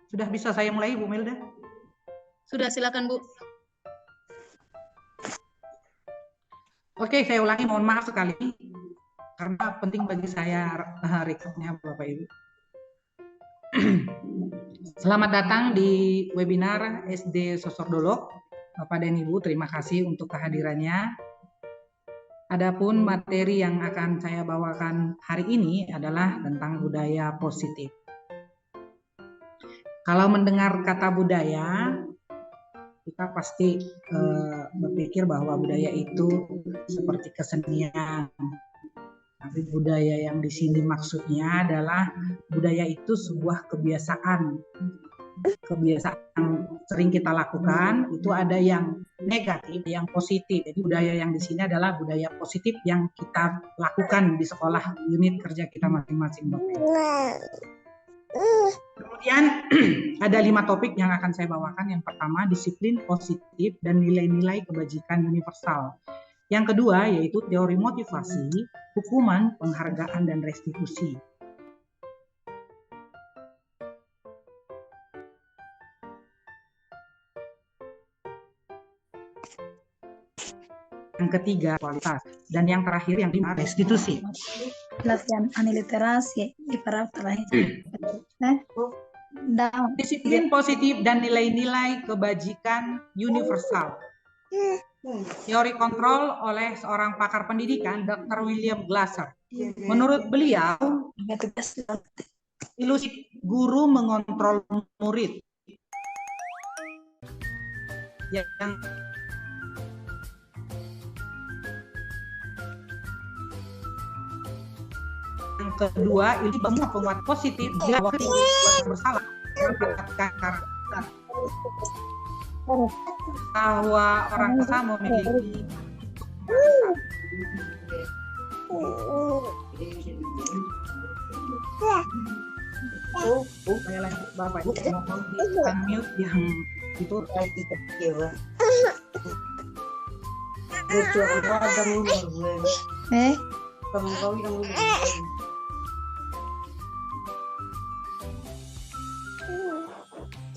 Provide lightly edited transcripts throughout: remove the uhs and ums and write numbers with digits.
Sudah bisa saya mulai, Bu Melda? Sudah, silakan Bu. Oke, saya ulangi, mohon maaf sekali karena penting bagi saya recordnya Bapak Ibu. Selamat datang di webinar SD Sosordolok. Bapak dan Ibu, terima kasih untuk kehadirannya. Adapun materi yang akan saya bawakan hari ini adalah tentang budaya positif. Kalau mendengar kata budaya, kita pasti berpikir bahwa budaya itu seperti kesenian. Tapi budaya yang di sini maksudnya adalah budaya itu sebuah kebiasaan yang sering kita lakukan. Itu ada yang negatif, yang positif. Jadi budaya yang di sini adalah budaya positif yang kita lakukan di sekolah unit kerja kita masing-masing. Kemudian ada 5 topik yang akan saya bawakan. Yang pertama, disiplin positif dan nilai-nilai kebajikan universal. Yang kedua, yaitu teori motivasi, hukuman, penghargaan, dan restitusi. Yang ketiga, kualitas. Dan yang terakhir, yang kelima, restitusi. Latihan aniliterasi Disiplin positif dan nilai-nilai kebajikan universal. Teori kontrol oleh seorang pakar pendidikan, Dr. William Glasser. Menurut beliau, ilusi guru mengontrol murid. Yang kedua, ini penguat positif bahwa bersalah mendapatkan karakter bahwa orang tua memiliki saya lanjut Bapak Ibu mohon di unmute yang itu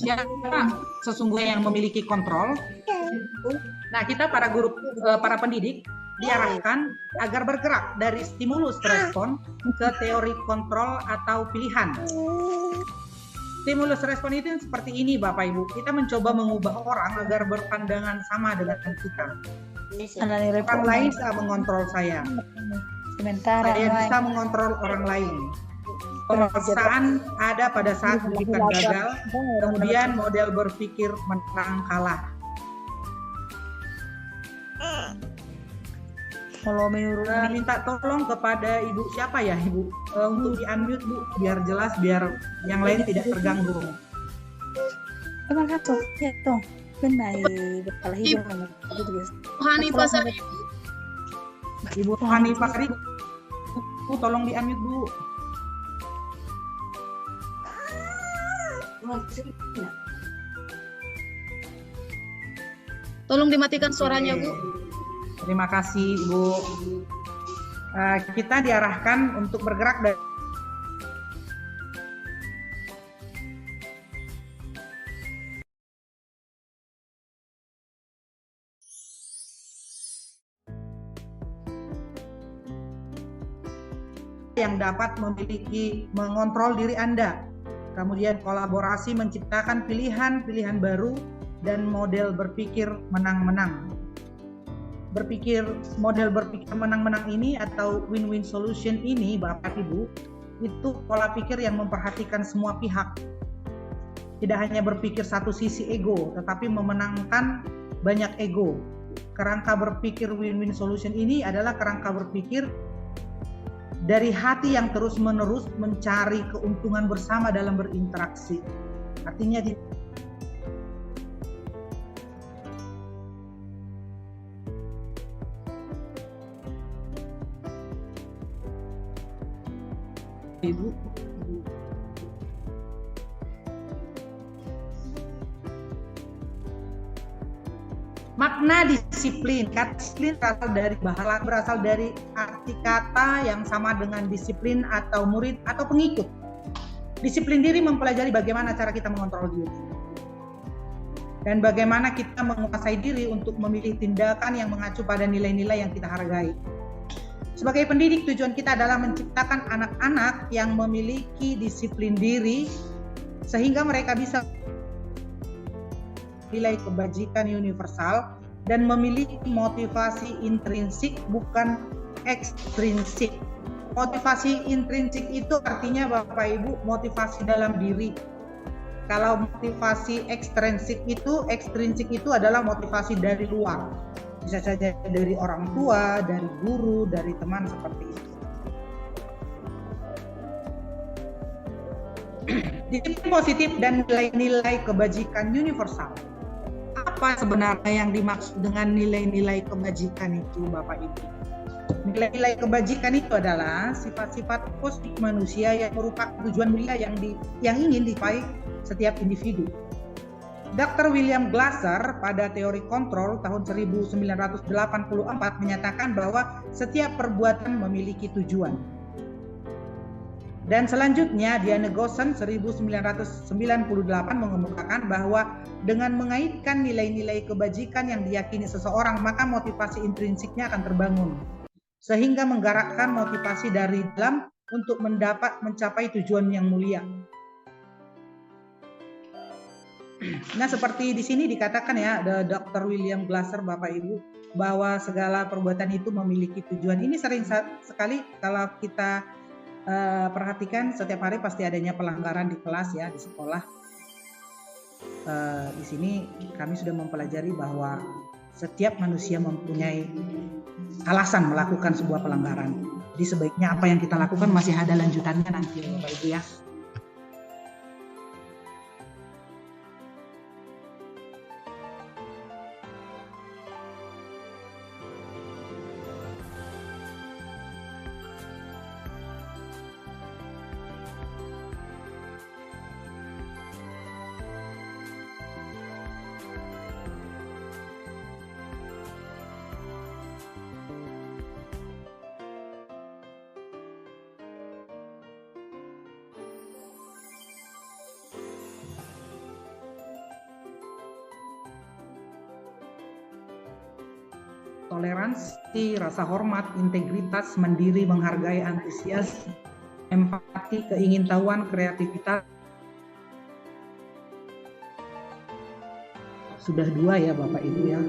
siapa sesungguhnya yang memiliki kontrol. Nah, kita para guru, para pendidik diarahkan agar bergerak dari stimulus respon ke teori kontrol atau pilihan. Stimulus respon itu seperti ini Bapak Ibu. Kita mencoba mengubah orang agar berpandangan sama dengan kita. Orang lain bisa mengontrol saya. Saya bisa mengontrol orang lain. Pemaksaan ada pada saat bukan gagal, kemudian model berpikir menang kalah. Kalau menurut minta tolong kepada Ibu siapa ya Ibu untuk di unmute Bu biar jelas biar yang lain tidak terganggu. Emang kata ya toh benar kepala hidung Hanifah Sari. Ibu Hanifah Sari, Bu tolong di unmute Bu. Tolong dimatikan suaranya Bu. Terima kasih Ibu. Kita diarahkan untuk bergerak dari yang dapat mengontrol diri Anda. Kemudian kolaborasi menciptakan pilihan-pilihan baru dan model berpikir menang-menang. Model berpikir menang-menang ini atau win-win solution ini Bapak Ibu, itu pola pikir yang memperhatikan semua pihak. Tidak hanya berpikir satu sisi ego, tetapi memenangkan banyak ego. Kerangka berpikir win-win solution ini adalah kerangka berpikir dari hati yang terus-menerus mencari keuntungan bersama dalam berinteraksi. Artinya Ibu makna disiplin. Kata disiplin berasal dari arti kata yang sama dengan disiplin atau murid atau pengikut. Disiplin diri mempelajari bagaimana cara kita mengontrol diri dan bagaimana kita menguasai diri untuk memilih tindakan yang mengacu pada nilai-nilai yang kita hargai. Sebagai pendidik, tujuan kita adalah menciptakan anak-anak yang memiliki disiplin diri sehingga mereka bisa nilai kebajikan universal dan memiliki motivasi intrinsik bukan ekstrinsik. Motivasi intrinsik itu artinya Bapak Ibu motivasi dalam diri. Kalau motivasi ekstrinsik itu adalah motivasi dari luar. Bisa saja dari orang tua, dari guru, dari teman seperti itu. Disiplin positif dan nilai-nilai kebajikan universal. Apa sebenarnya yang dimaksud dengan nilai-nilai kebajikan itu Bapak Ibu? Nilai-nilai kebajikan itu adalah sifat-sifat positif manusia yang merupakan tujuan mulia yang ingin dicapai setiap individu. Dr. William Glasser pada teori kontrol tahun 1984 menyatakan bahwa setiap perbuatan memiliki tujuan. Dan selanjutnya Diane Gossen 1998 mengemukakan bahwa dengan mengaitkan nilai-nilai kebajikan yang diyakini seseorang, maka motivasi intrinsiknya akan terbangun. Sehingga menggerakkan motivasi dari dalam untuk mencapai tujuan yang mulia. Nah, seperti di sini dikatakan ya, Dr. William Glasser Bapak Ibu, bahwa segala perbuatan itu memiliki tujuan. Ini sering sekali kalau kita perhatikan setiap hari pasti adanya pelanggaran di kelas ya, di sekolah. Di sini kami sudah mempelajari bahwa setiap manusia mempunyai alasan melakukan sebuah pelanggaran. Jadi sebaiknya apa yang kita lakukan masih ada lanjutannya nanti Bapak Ibu ya. Toleransi, rasa hormat, integritas, mandiri, menghargai, antusias, empati, keingintahuan, kreativitas. Sudah 2 ya Bapak Ibu ya.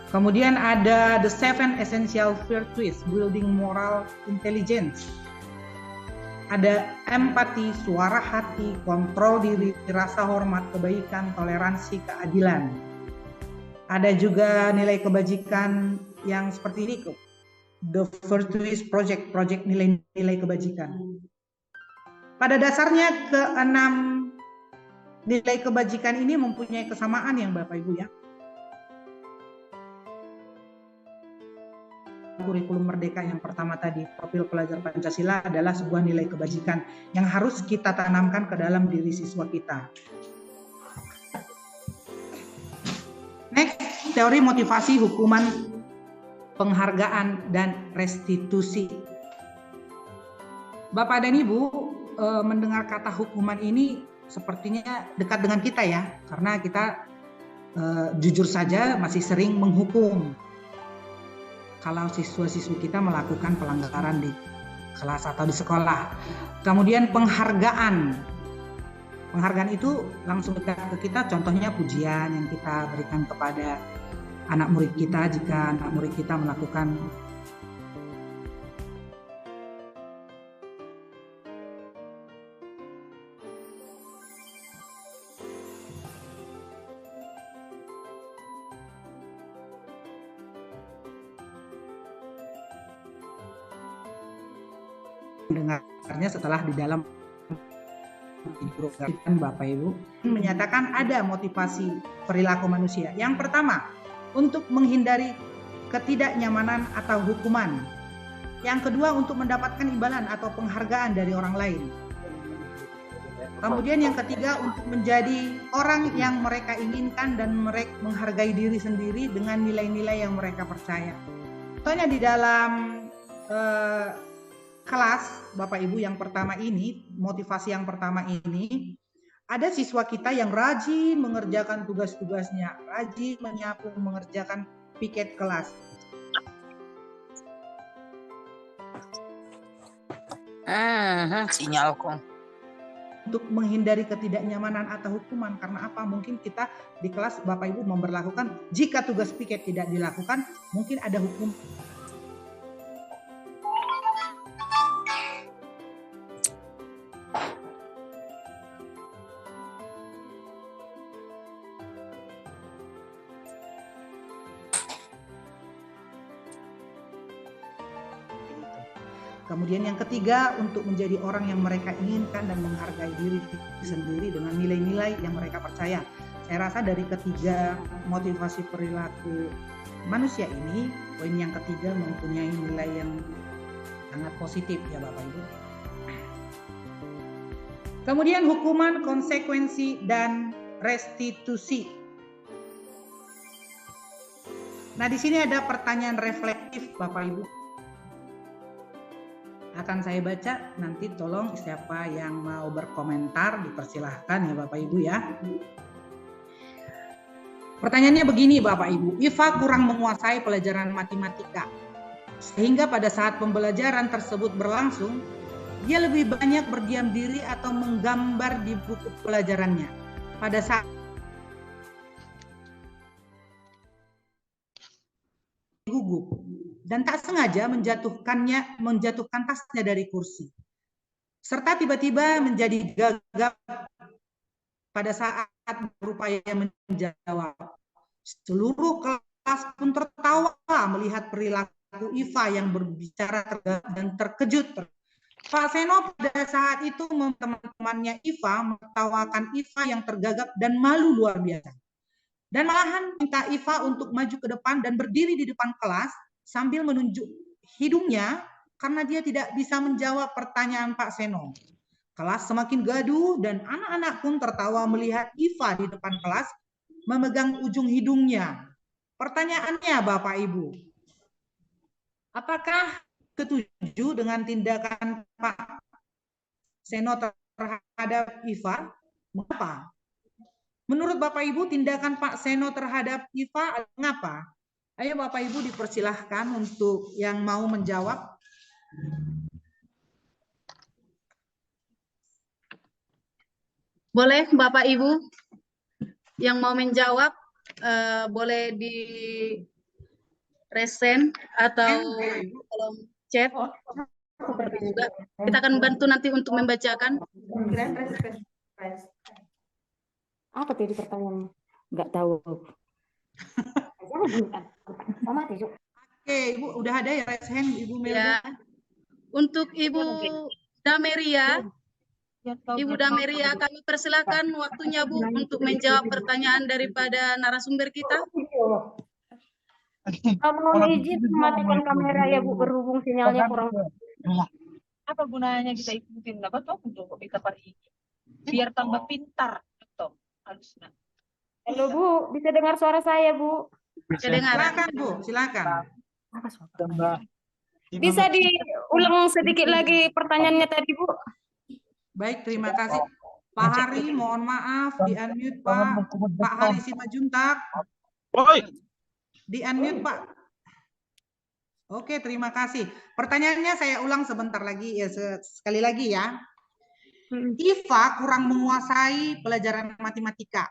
Kemudian ada the 7 essential virtues, building moral intelligence. Ada empati, suara hati, kontrol diri, rasa hormat, kebaikan, toleransi, keadilan. Ada juga nilai kebajikan yang seperti ini, the virtues project nilai-nilai kebajikan. Pada dasarnya ke-6 nilai kebajikan ini mempunyai kesamaan yang Bapak Ibu ya. Kurikulum Merdeka yang pertama tadi, profil pelajar Pancasila adalah sebuah nilai kebajikan yang harus kita tanamkan ke dalam diri siswa kita. Next, teori motivasi, hukuman, penghargaan, dan restitusi. Bapak dan Ibu mendengar kata hukuman ini sepertinya dekat dengan kita ya, karena kita jujur saja masih sering menghukum kalau siswa-siswi kita melakukan pelanggaran di kelas atau di sekolah. Kemudian penghargaan. Penghargaan itu langsung dekat ke kita, contohnya pujian yang kita berikan kepada anak murid kita jika anak murid kita melakukan mendengarnya setelah di dalam Bapak Ibu menyatakan ada motivasi perilaku manusia. Yang pertama, untuk menghindari ketidaknyamanan atau hukuman. Yang kedua, untuk mendapatkan imbalan atau penghargaan dari orang lain. Kemudian yang ketiga, untuk menjadi orang yang mereka inginkan dan mereka menghargai diri sendiri dengan nilai-nilai yang mereka percaya. Contohnya di dalam kelas, Bapak Ibu, yang pertama ini, motivasi yang pertama ini, ada siswa kita yang rajin mengerjakan tugas-tugasnya, rajin menyapu, mengerjakan piket kelas. Sinyalku. Untuk menghindari ketidaknyamanan atau hukuman, karena apa? Mungkin kita di kelas Bapak Ibu memberlakukan, jika tugas piket tidak dilakukan, mungkin ada hukum. Kemudian yang ketiga, untuk menjadi orang yang mereka inginkan dan menghargai diri sendiri dengan nilai-nilai yang mereka percaya. Saya rasa dari ketiga motivasi perilaku manusia ini, poin yang ketiga mempunyai nilai yang sangat positif ya Bapak Ibu. Kemudian hukuman, konsekuensi, dan restitusi. Nah, di sini ada pertanyaan reflektif Bapak Ibu. Akan saya baca, nanti tolong siapa yang mau berkomentar dipersilahkan ya Bapak Ibu ya. Pertanyaannya begini Bapak Ibu, Iva kurang menguasai pelajaran matematika. Sehingga pada saat pembelajaran tersebut berlangsung, dia lebih banyak berdiam diri atau menggambar di buku pelajarannya. Pada saat gugup dan tak sengaja menjatuhkan tasnya dari kursi, serta tiba-tiba menjadi gagap pada saat berupaya menjawab. Seluruh kelas pun tertawa melihat perilaku Iva yang berbicara tergagap dan terkejut. Pak Seno pada saat itu teman-temannya Iva menertawakan Iva yang tergagap dan malu luar biasa. Dan malahan minta Iva untuk maju ke depan dan berdiri di depan kelas sambil menunjuk hidungnya karena dia tidak bisa menjawab pertanyaan Pak Seno. Kelas semakin gaduh dan anak-anak pun tertawa melihat Iva di depan kelas memegang ujung hidungnya. Pertanyaannya Bapak Ibu, apakah setuju dengan tindakan Pak Seno terhadap Iva? Mengapa? Menurut Bapak Ibu, tindakan Pak Seno terhadap Iva mengapa? Ayo Bapak Ibu dipersilahkan untuk yang mau menjawab. Boleh Bapak Ibu yang mau menjawab, boleh di resen atau kolom chat. Juga. Kita akan bantu nanti untuk membacakan. Apa tadi pertanyaannya? Nggak tahu. Oke, Ibu udah ada ya raise hand Ibu Melda? Ya. Untuk Ibu Dameria, Ibu Dameria, kami persilakan waktunya Bu untuk menjawab pertanyaan daripada narasumber kita. Mohon izin mematikan kamera ya Bu, berhubung sinyalnya kurang. Apa gunanya kita ikutin apa tuh untuk kita pari biar tambah pintar betul harusnya. Halo Bu, bisa dengar suara saya Bu? Silakan Bu, silakan. Bisa diulang sedikit lagi pertanyaannya tadi Bu? Baik, terima kasih. Pak Hari, mohon maaf, di-unmute Pak. Pak Hari Simajuntak. Di-unmute Pak. Oke, terima kasih. Pertanyaannya saya ulang sebentar lagi, ya sekali lagi ya. Iva kurang menguasai pelajaran matematika.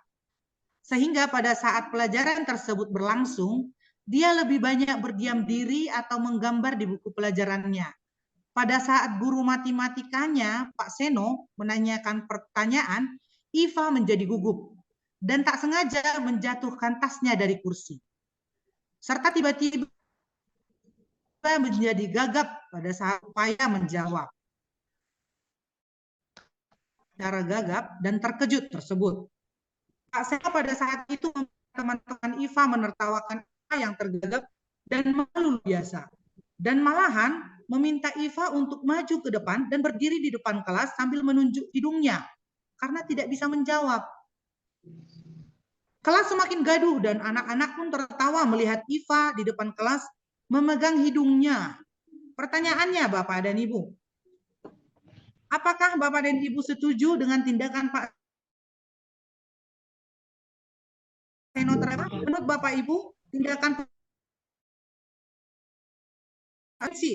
Sehingga pada saat pelajaran tersebut berlangsung, dia lebih banyak berdiam diri atau menggambar di buku pelajarannya. Pada saat guru matematikanya, Pak Seno, menanyakan pertanyaan, Iva menjadi gugup dan tak sengaja menjatuhkan tasnya dari kursi. Serta tiba-tiba menjadi gagap pada saat upaya menjawab. Cara gagap dan terkejut tersebut. Pak Seno pada saat itu teman-teman Iva menertawakan Iva yang tergagap dan malu biasa. Dan malahan meminta Iva untuk maju ke depan dan berdiri di depan kelas sambil menunjuk hidungnya karena tidak bisa menjawab. Kelas semakin gaduh dan anak-anak pun tertawa melihat Iva di depan kelas memegang hidungnya. Pertanyaannya Bapak dan Ibu, Apakah Bapak dan Ibu setuju dengan tindakan Pak Seno tersebut? Menurut Bapak Ibu, tindakan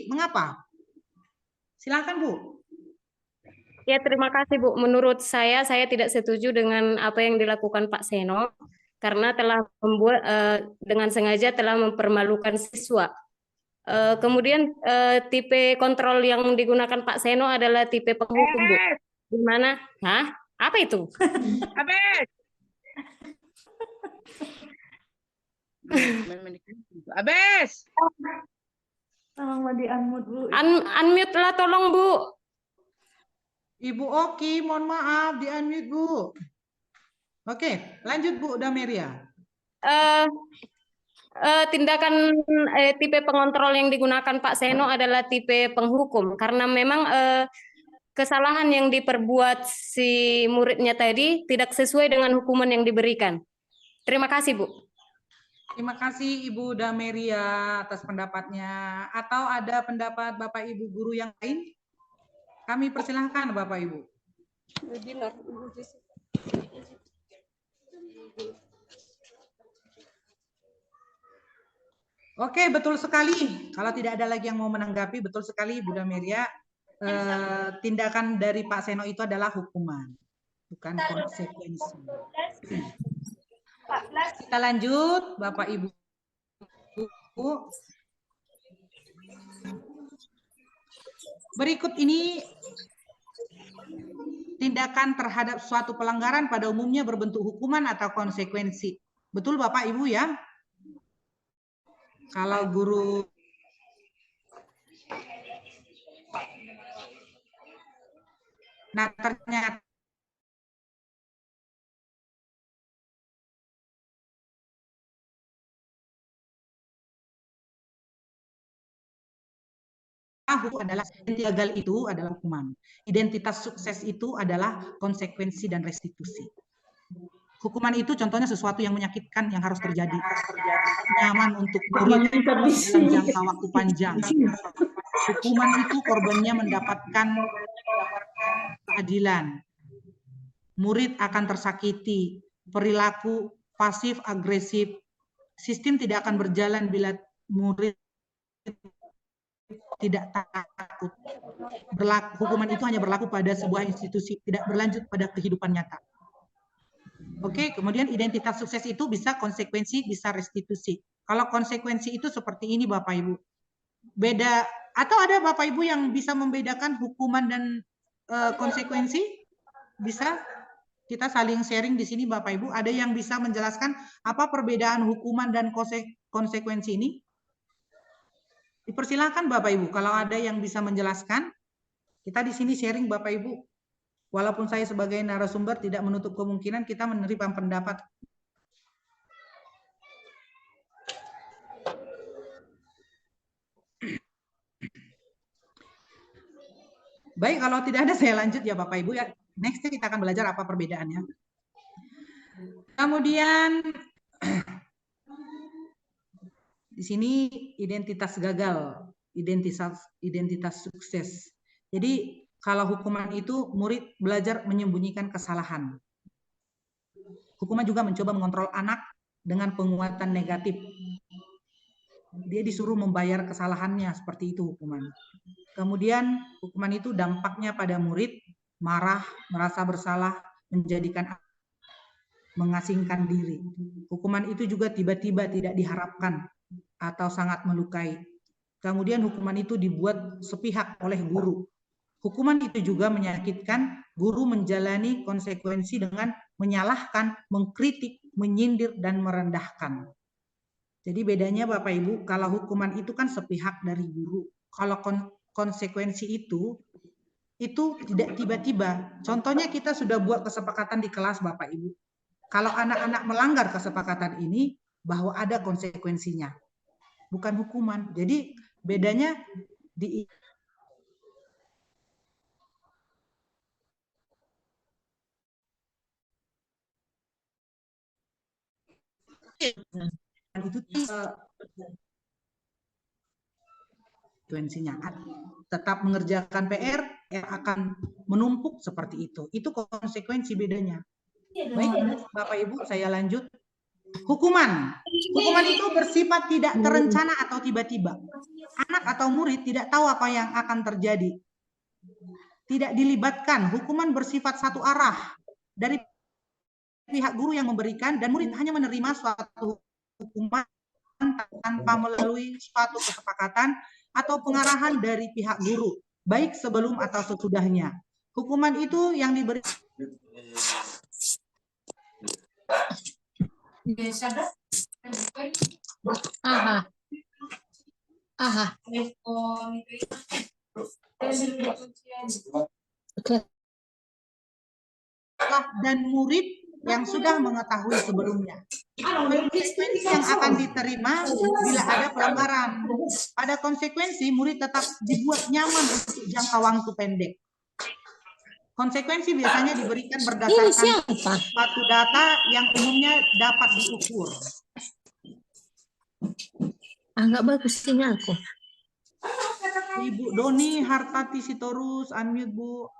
mengapa? Silakan Bu. Ya, terima kasih Bu. Menurut saya tidak setuju dengan apa yang dilakukan Pak Seno karena telah membuat dengan sengaja telah mempermalukan siswa. Kemudian tipe kontrol yang digunakan Pak Seno adalah tipe penghukum Bu. Di mana? Hah? Apa itu? Abes. Abes. Tolong di unmute Bu. Unmute lah tolong Bu. Ibu Oki, mohon maaf, di-unmute Bu. Oke, lanjut Bu Dameria. Tindakan tipe pengontrol yang digunakan Pak Seno adalah tipe penghukum karena memang kesalahan yang diperbuat si muridnya tadi tidak sesuai dengan hukuman yang diberikan. Terima kasih Bu. Terima kasih Ibu Dameria atas pendapatnya. Atau ada pendapat Bapak Ibu guru yang lain? Kami persilahkan Bapak Ibu. Oke, betul sekali. Kalau tidak ada lagi yang mau menanggapi, betul sekali Bu Dameria. Tindakan dari Pak Seno itu adalah hukuman, bukan konsekuensi. Kita lanjut, Bapak Ibu. Berikut ini tindakan terhadap suatu pelanggaran pada umumnya berbentuk hukuman atau konsekuensi. Betul Bapak Ibu ya? Kalau guru ternyata adalah gagal itu adalah hukuman. Identitas sukses itu adalah konsekuensi dan restitusi. Hukuman itu contohnya sesuatu yang menyakitkan yang harus terjadi. Nyaman untuk murid dalam jangka waktu panjang. Hukuman itu korbannya mendapatkan keadilan. Murid akan tersakiti. Perilaku pasif agresif. Sistem tidak akan berjalan bila murid tidak takut. Hukuman itu hanya berlaku pada sebuah institusi, tidak berlanjut pada kehidupan nyata. Oke, kemudian identitas sukses itu bisa konsekuensi, bisa restitusi. Kalau konsekuensi itu seperti ini Bapak Ibu. Beda, atau ada Bapak Ibu yang bisa membedakan hukuman dan konsekuensi? Bisa? Kita saling sharing di sini Bapak Ibu. Ada yang bisa menjelaskan apa perbedaan hukuman dan konsekuensi ini? Dipersilakan Bapak Ibu, kalau ada yang bisa menjelaskan, kita di sini sharing Bapak Ibu. Walaupun saya sebagai narasumber tidak menutup kemungkinan kita menerima pendapat. Baik, kalau tidak ada saya lanjut ya Bapak Ibu ya. Next kita akan belajar apa perbedaannya. Kemudian di sini identitas gagal, identitas sukses. Jadi kalau hukuman itu murid belajar menyembunyikan kesalahan. Hukuman juga mencoba mengontrol anak dengan penguatan negatif. Dia disuruh membayar kesalahannya, seperti itu hukuman. Kemudian hukuman itu dampaknya pada murid marah, merasa bersalah, mengasingkan diri. Hukuman itu juga tiba-tiba tidak diharapkan atau sangat melukai. Kemudian hukuman itu dibuat sepihak oleh guru. Hukuman itu juga menyakitkan, guru menjalani konsekuensi dengan menyalahkan, mengkritik, menyindir, dan merendahkan. Jadi bedanya Bapak Ibu, kalau hukuman itu kan sepihak dari guru. Kalau konsekuensi itu tidak tiba-tiba. Contohnya kita sudah buat kesepakatan di kelas Bapak Ibu. Kalau anak-anak melanggar kesepakatan ini, bahwa ada konsekuensinya. Bukan hukuman. Jadi bedanya di itu konsekuensinya. Tetap mengerjakan PR akan menumpuk seperti itu. Itu konsekuensi bedanya. Baik, Bapak Ibu, saya lanjut. Hukuman. Hukuman itu bersifat tidak terencana atau tiba-tiba. Anak atau murid tidak tahu apa yang akan terjadi. Tidak dilibatkan. Hukuman bersifat satu arah dari pihak guru yang memberikan, dan murid hanya menerima suatu hukuman tanpa melalui suatu kesepakatan atau pengarahan dari pihak guru, baik sebelum atau sesudahnya. Hukuman itu yang diberi dan murid yang sudah mengetahui sebelumnya. Konsekuensi yang akan diterima bila ada pelanggaran. Pada konsekuensi, murid tetap dibuat nyaman untuk jangka waktu pendek. Konsekuensi biasanya diberikan berdasarkan suatu data yang umumnya dapat diukur. Nggak bagus sinyalku. Ibu Doni Hartati Sitorus, unmute Bu.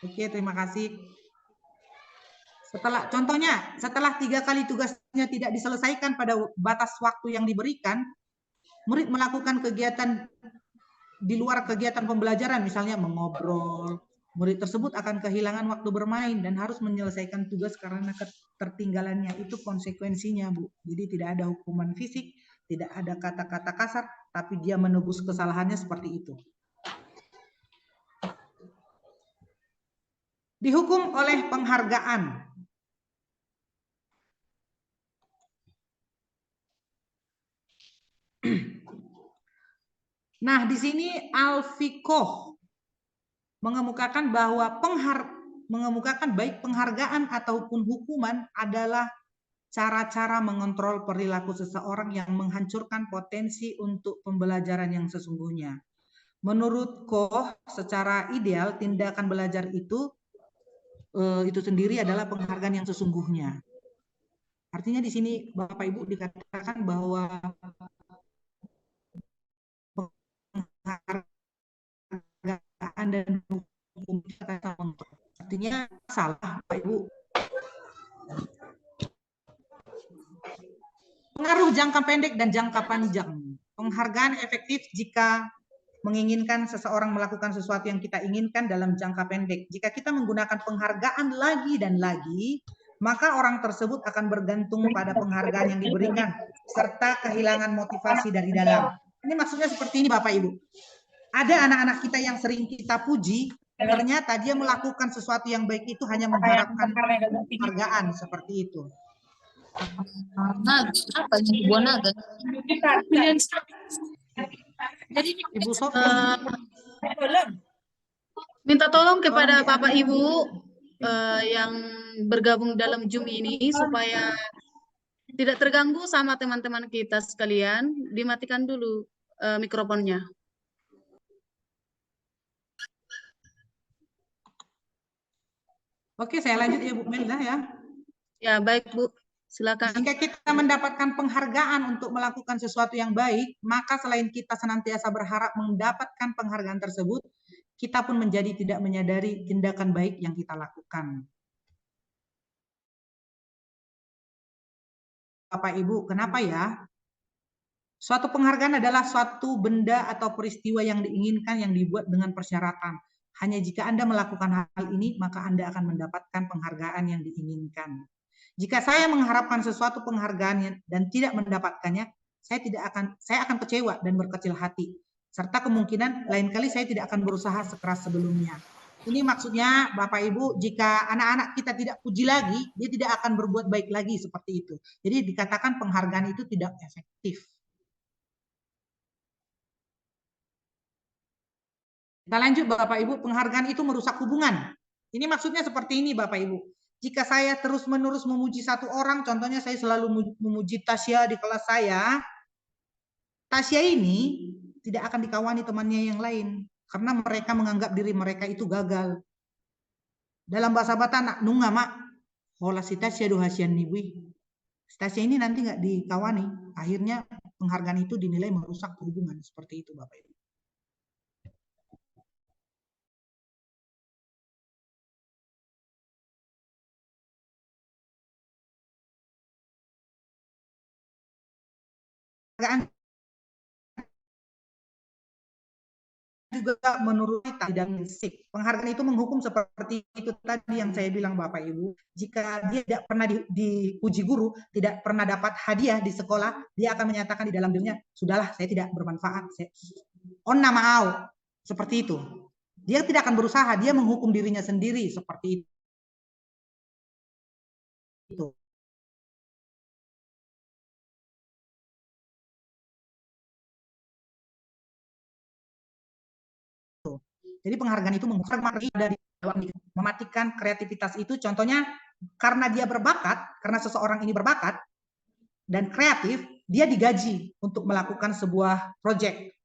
Oke, terima kasih. Setelah 3 kali tugasnya tidak diselesaikan pada batas waktu yang diberikan, murid melakukan kegiatan di luar kegiatan pembelajaran, misalnya mengobrol. Murid tersebut akan kehilangan waktu bermain dan harus menyelesaikan tugas karena ketertinggalannya. Itu konsekuensinya, Bu. Jadi tidak ada hukuman fisik, tidak ada kata-kata kasar, tapi dia menebus kesalahannya seperti itu. Dihukum oleh penghargaan. Nah, di sini Al-Fiqh mengemukakan bahwa baik penghargaan ataupun hukuman adalah cara-cara mengontrol perilaku seseorang yang menghancurkan potensi untuk pembelajaran yang sesungguhnya. Menurut Koh, secara ideal tindakan belajar itu sendiri adalah penghargaan yang sesungguhnya. Artinya di sini Bapak Ibu dikatakan bahwa penghargaan dan hukum artinya salah, Pak Ibu. Pengaruh jangka pendek dan jangka panjang. Penghargaan efektif jika menginginkan seseorang melakukan sesuatu yang kita inginkan dalam jangka pendek. Jika kita menggunakan penghargaan lagi dan lagi, maka orang tersebut akan bergantung pada penghargaan yang diberikan serta kehilangan motivasi dari dalam. Ini maksudnya seperti ini Bapak Ibu. Ada anak-anak kita yang sering kita puji, ternyata dia melakukan sesuatu yang baik itu hanya mengharapkan penghargaan seperti itu. Apa ini buah naga? Jadi Ibu Sofi minta tolong kepada Bapak Ibu yang bergabung dalam Zoom ini supaya tidak terganggu sama teman-teman kita sekalian, dimatikan dulu mikrofonnya. Oke, saya lanjut ya Bu Melda ya. Ya, baik Bu. Silakan. Jika kita mendapatkan penghargaan untuk melakukan sesuatu yang baik, maka selain kita senantiasa berharap mendapatkan penghargaan tersebut, kita pun menjadi tidak menyadari tindakan baik yang kita lakukan. Bapak Ibu, kenapa ya? Suatu penghargaan adalah suatu benda atau peristiwa yang diinginkan yang dibuat dengan persyaratan. Hanya jika Anda melakukan hal ini, maka Anda akan mendapatkan penghargaan yang diinginkan. Jika saya mengharapkan sesuatu penghargaan dan tidak mendapatkannya, saya akan kecewa dan berkecil hati. Serta kemungkinan lain kali saya tidak akan berusaha sekeras sebelumnya. Ini maksudnya Bapak Ibu, jika anak-anak kita tidak puji lagi, dia tidak akan berbuat baik lagi seperti itu. Jadi dikatakan penghargaan itu tidak efektif. Kita lanjut Bapak Ibu, penghargaan itu merusak hubungan. Ini maksudnya seperti ini Bapak Ibu. Jika saya terus-menerus memuji satu orang, contohnya saya selalu memuji Tasya di kelas saya, Tasya ini tidak akan dikawani temannya yang lain. Karena mereka menganggap diri mereka itu gagal. Dalam bahasa Batak, nunga mak, hola si Tasya duhasian niwi. Tasya ini nanti nggak dikawani. Akhirnya penghargaan itu dinilai merusak hubungan. Seperti itu Bapak Ibu. penghargaan juga menurut kita tidak mensik. Penghargaan itu menghukum seperti itu tadi yang saya bilang Bapak Ibu. Jika dia tidak pernah dipuji guru, tidak pernah dapat hadiah di sekolah, dia akan menyatakan di dalam dirinya, sudahlah saya tidak bermanfaat. On nama au. Seperti itu. Dia tidak akan berusaha, dia menghukum dirinya sendiri seperti itu. Jadi penghargaan itu mematikan kreativitas itu. Contohnya karena dia berbakat, karena seseorang ini berbakat dan kreatif, dia digaji untuk melakukan sebuah proyek.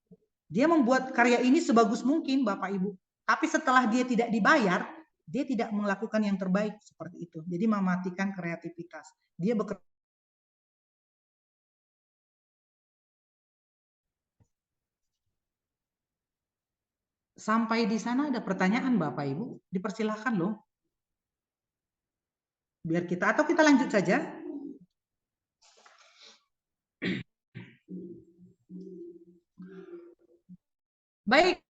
Dia membuat karya ini sebagus mungkin, Bapak Ibu. Tapi setelah dia tidak dibayar, dia tidak melakukan yang terbaik seperti itu. Jadi mematikan kreativitas. Dia bekerja. Sampai di sana ada pertanyaan Bapak Ibu, dipersilahkan loh. Biar kita, atau kita lanjut saja. Baik,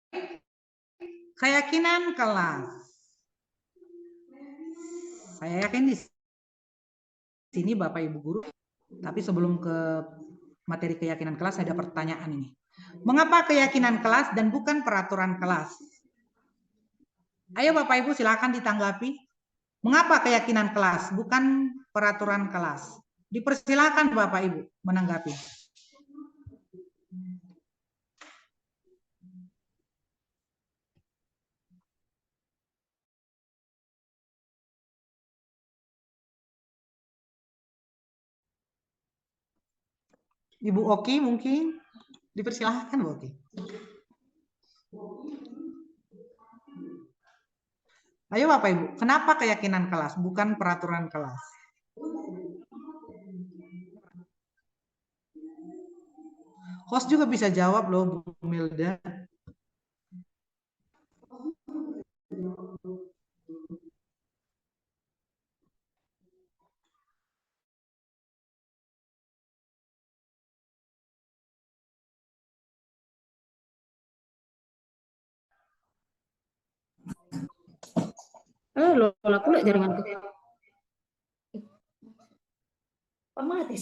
keyakinan kelas. Saya yakin di sini Bapak Ibu guru, tapi sebelum ke materi keyakinan kelas ada pertanyaan ini. Mengapa keyakinan kelas dan bukan peraturan kelas? Ayo Bapak Ibu silakan ditanggapi. Mengapa keyakinan kelas bukan peraturan kelas? Dipersilakan Bapak Ibu menanggapi. Ibu Oki mungkin dipersilahkan Bu Oki. Ayo Bapak Ibu, kenapa keyakinan kelas bukan peraturan kelas? Host juga bisa jawab loh Bu Milda. Lola pula jaringanku. Mati.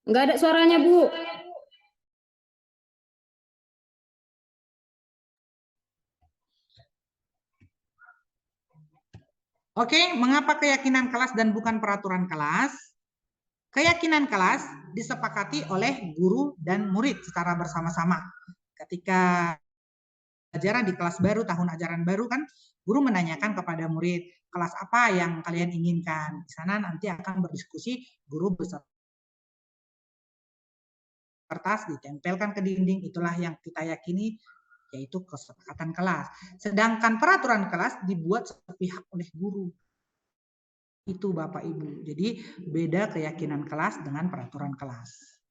Nggak ada suaranya, Bu. Oke, mengapa keyakinan kelas dan bukan peraturan kelas? Keyakinan kelas disepakati oleh guru dan murid secara bersama-sama. Ketika ajaran di kelas baru, tahun ajaran baru kan, guru menanyakan kepada murid, kelas apa yang kalian inginkan. Di sana nanti akan berdiskusi, guru beserta kertas ditempelkan ke dinding, itulah yang kita yakini yaitu kesepakatan kelas. Sedangkan peraturan kelas dibuat sepihak oleh guru. Itu Bapak Ibu. Jadi beda keyakinan kelas dengan peraturan kelas.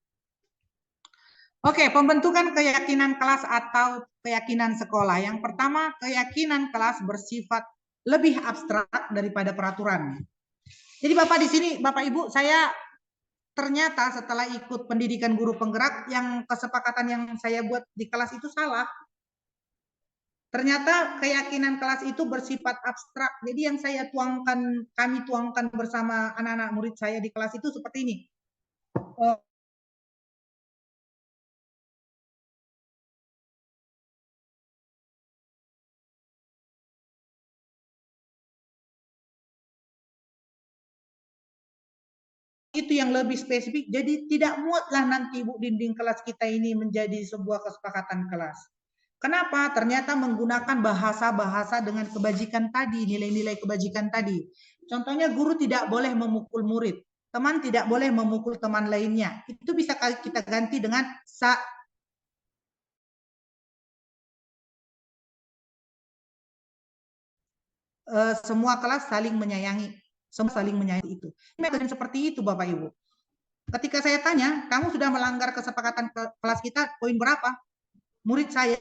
Oke, pembentukan keyakinan kelas atau keyakinan sekolah. Yang pertama, keyakinan kelas bersifat lebih abstrak daripada peraturan. Jadi Bapak di sini, Bapak Ibu, saya ternyata setelah ikut pendidikan guru penggerak, yang kesepakatan yang saya buat di kelas itu salah. Ternyata keyakinan kelas itu bersifat abstrak. Jadi yang saya tuangkan, kami tuangkan bersama anak-anak murid saya di kelas itu seperti ini. Itu yang lebih spesifik. Jadi tidak muatlah nanti Bu dinding kelas kita ini menjadi sebuah kesepakatan kelas. Kenapa? Ternyata menggunakan bahasa-bahasa dengan kebajikan tadi, nilai-nilai kebajikan tadi. Contohnya guru tidak boleh memukul murid, teman tidak boleh memukul teman lainnya. Itu bisa kita ganti dengan semua kelas saling menyayangi, semua saling menyayangi itu. Metode seperti itu Bapak Ibu. Ketika saya tanya, kamu sudah melanggar kesepakatan kelas kita poin berapa? Murid saya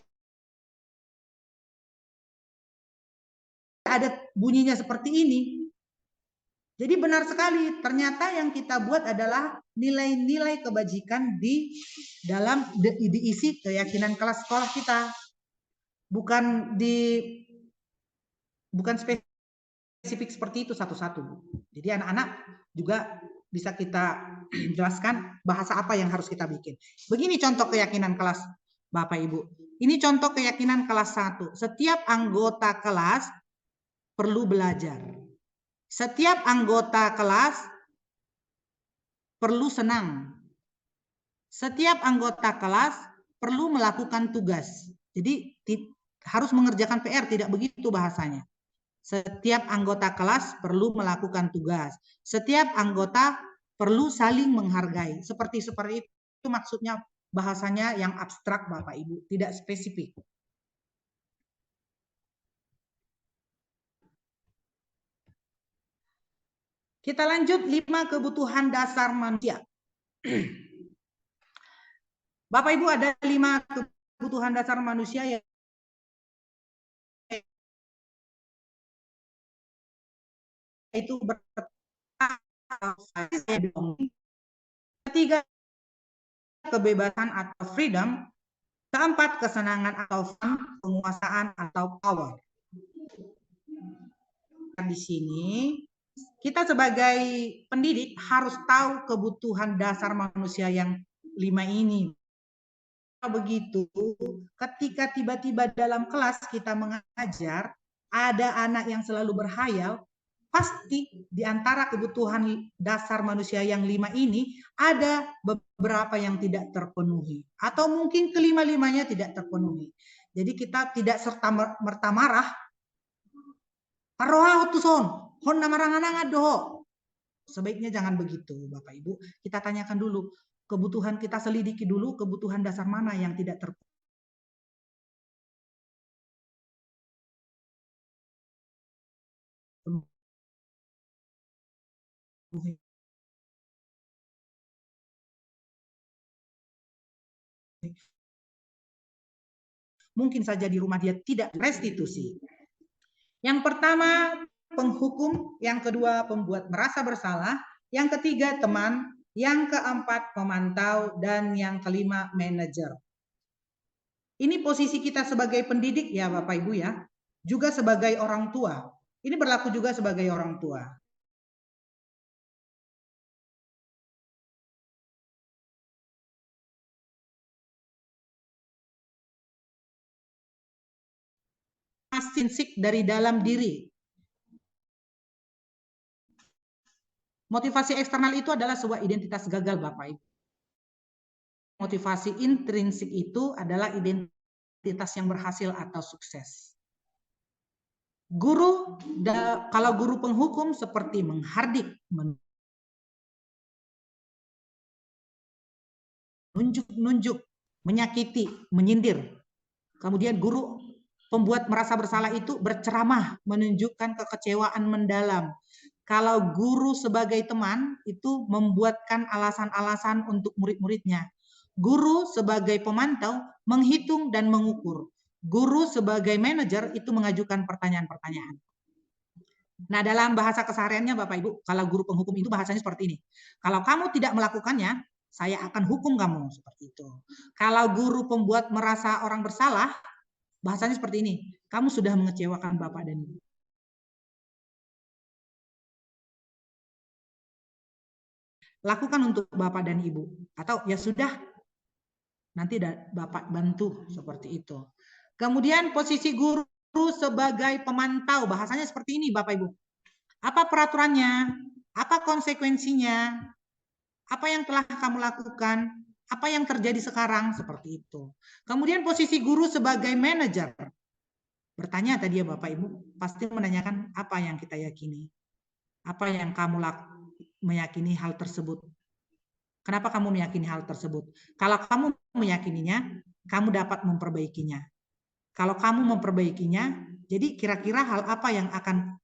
ada bunyinya seperti ini. Jadi benar sekali, ternyata yang kita buat adalah nilai-nilai kebajikan di dalam diisi keyakinan kelas sekolah kita. Bukan spesifik seperti itu satu-satu. Jadi anak-anak juga bisa kita jelaskan bahasa apa yang harus kita bikin. Begini contoh keyakinan kelas Bapak Ibu. Ini contoh keyakinan kelas 1. Setiap anggota kelas perlu belajar. Setiap anggota kelas perlu senang. Setiap anggota kelas perlu melakukan tugas. Jadi harus mengerjakan PR, tidak begitu bahasanya. Setiap anggota kelas perlu melakukan tugas. Setiap anggota perlu saling menghargai. Seperti itu maksudnya, bahasanya yang abstrak Bapak Ibu, tidak spesifik. Kita lanjut 5 kebutuhan dasar manusia. Bapak Ibu, ada 5 kebutuhan dasar manusia yang itu ketiga, kebebasan atau freedom. Keempat, kesenangan atau fun, penguasaan atau power. Di sini kita sebagai pendidik harus tahu kebutuhan dasar manusia yang 5 ini. Begitu, ketika tiba-tiba dalam kelas kita mengajar, ada anak yang selalu berhayal, pasti di antara kebutuhan dasar manusia yang 5 ini ada beberapa yang tidak terpenuhi, atau mungkin kelima-limanya tidak terpenuhi. Jadi kita tidak serta-merta marah. Paroha utuson, honna marangananga doho. Sebaiknya jangan begitu Bapak Ibu. Kita tanyakan dulu, kebutuhan kita selidiki dulu kebutuhan dasar mana yang tidak terpenuhi. Mungkin saja di rumah dia tidak restitusi. Yang pertama penghukum, yang kedua pembuat merasa bersalah, yang ketiga teman, yang keempat pemantau, dan yang kelima manajer. Ini posisi kita sebagai pendidik ya Bapak Ibu ya, juga sebagai orang tua. Ini berlaku juga sebagai orang tua. Intrinsik dari dalam diri. Motivasi eksternal itu adalah sebuah identitas gagal Bapak Ibu. Motivasi intrinsik itu adalah identitas yang berhasil atau sukses. Guru, kalau guru penghukum seperti menghardik, menunjuk, menyakiti, menyindir. Kemudian guru pembuat merasa bersalah itu berceramah, menunjukkan kekecewaan mendalam. Kalau guru sebagai teman itu membuatkan alasan-alasan untuk murid-muridnya. Guru sebagai pemantau menghitung dan mengukur. Guru sebagai manajer itu mengajukan pertanyaan-pertanyaan. Nah, dalam bahasa kesehariannya Bapak Ibu, kalau guru penghukum itu bahasanya seperti ini. Kalau kamu tidak melakukannya, saya akan hukum kamu, seperti itu. Kalau guru pembuat merasa orang bersalah, bahasanya seperti ini. Kamu sudah mengecewakan Bapak dan Ibu. Lakukan untuk Bapak dan Ibu. Atau ya sudah, nanti Bapak bantu, seperti itu. Kemudian posisi guru sebagai pemantau, bahasanya seperti ini Bapak Ibu. Apa peraturannya? Apa konsekuensinya? Apa yang telah kamu lakukan? Apa yang terjadi sekarang seperti itu. Kemudian posisi guru sebagai manajer. Bertanya tadi ya Bapak Ibu, pasti menanyakan apa yang kita yakini. Apa yang kamu meyakini hal tersebut. Kenapa kamu meyakini hal tersebut? Kalau kamu meyakininya, kamu dapat memperbaikinya. Kalau kamu memperbaikinya, jadi kira-kira hal apa yang akan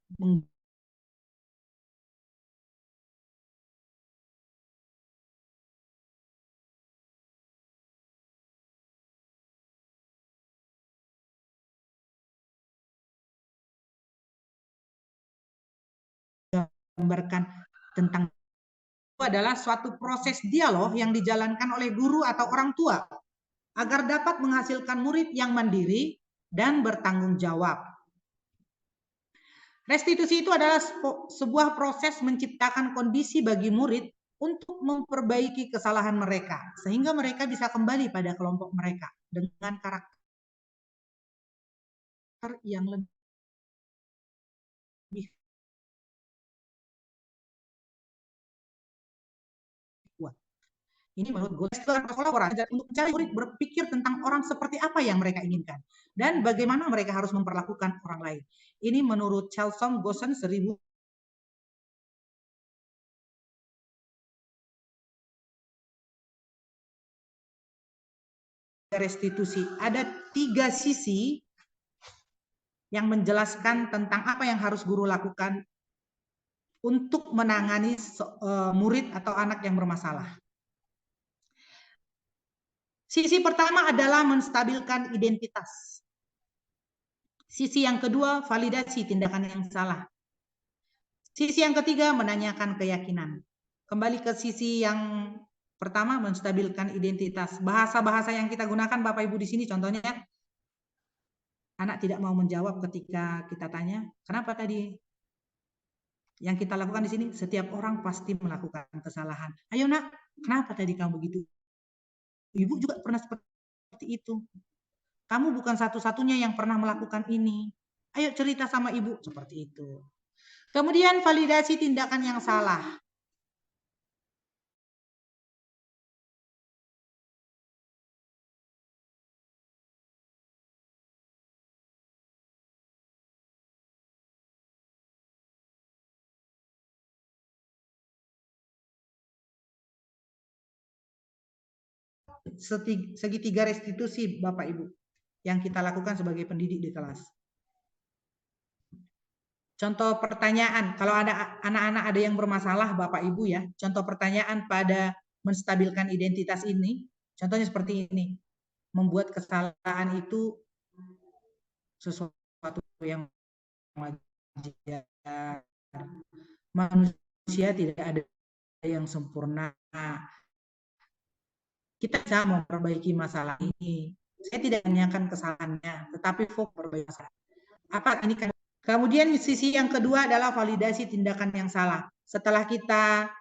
menggambarkan tentang itu adalah suatu proses dialog yang dijalankan oleh guru atau orang tua agar dapat menghasilkan murid yang mandiri dan bertanggung jawab. Restitusi itu adalah sebuah proses menciptakan kondisi bagi murid untuk memperbaiki kesalahan mereka sehingga mereka bisa kembali pada kelompok mereka dengan karakter yang lebih kuat. Ini menurut gue kolaborasi untuk mencari murid berpikir tentang orang seperti apa yang mereka inginkan dan bagaimana mereka harus memperlakukan orang lain. Ini menurut Chelsom Gossen 1000 restitusi. Ada 3 sisi yang menjelaskan tentang apa yang harus guru lakukan untuk menangani murid atau anak yang bermasalah. Sisi pertama adalah menstabilkan identitas. Sisi yang kedua, validasi tindakan yang salah. Sisi yang ketiga, menanyakan keyakinan. Kembali ke sisi yang pertama, menstabilkan identitas. Bahasa-bahasa yang kita gunakan Bapak Ibu di sini contohnya, anak tidak mau menjawab ketika kita tanya, kenapa tadi? Yang kita lakukan di sini, setiap orang pasti melakukan kesalahan. Ayo nak, kenapa tadi kamu begitu? Ibu juga pernah seperti itu. Kamu bukan satu-satunya yang pernah melakukan ini. Ayo cerita sama ibu. Seperti itu. Kemudian validasi tindakan yang salah. Segitiga restitusi Bapak Ibu yang kita lakukan sebagai pendidik di kelas. Contoh pertanyaan, kalau ada anak-anak ada yang bermasalah Bapak Ibu ya, contoh pertanyaan pada menstabilkan identitas ini, contohnya seperti ini, membuat kesalahan itu sesuatu yang wajar. Manusia tidak ada yang sempurna. Kita bisa memperbaiki masalah ini. Saya tidak menanyakan kesalahannya, tetapi fokus memperbaiki masalah. Apa ini kan? Kemudian sisi yang kedua adalah validasi tindakan yang salah. Setelah kita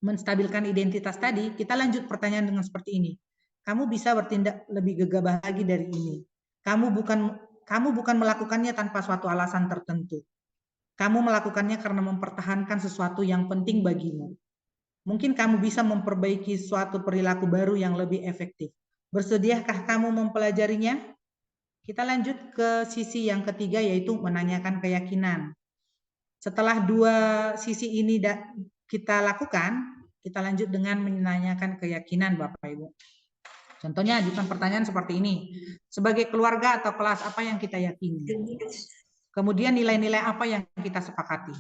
menstabilkan identitas tadi, kita lanjut pertanyaan dengan seperti ini. Kamu bisa bertindak lebih gegabah lagi dari ini. Kamu bukan melakukannya tanpa suatu alasan tertentu. Kamu melakukannya karena mempertahankan sesuatu yang penting bagimu. Mungkin kamu bisa memperbaiki suatu perilaku baru yang lebih efektif. Bersediakah kamu mempelajarinya? Kita lanjut ke sisi yang ketiga, yaitu menanyakan keyakinan. Setelah 2 sisi ini kita lakukan, kita lanjut dengan menanyakan keyakinan Bapak Ibu. Contohnya ajukan pertanyaan seperti ini. Sebagai keluarga atau kelas apa yang kita yakini? Kemudian nilai-nilai apa yang kita sepakati?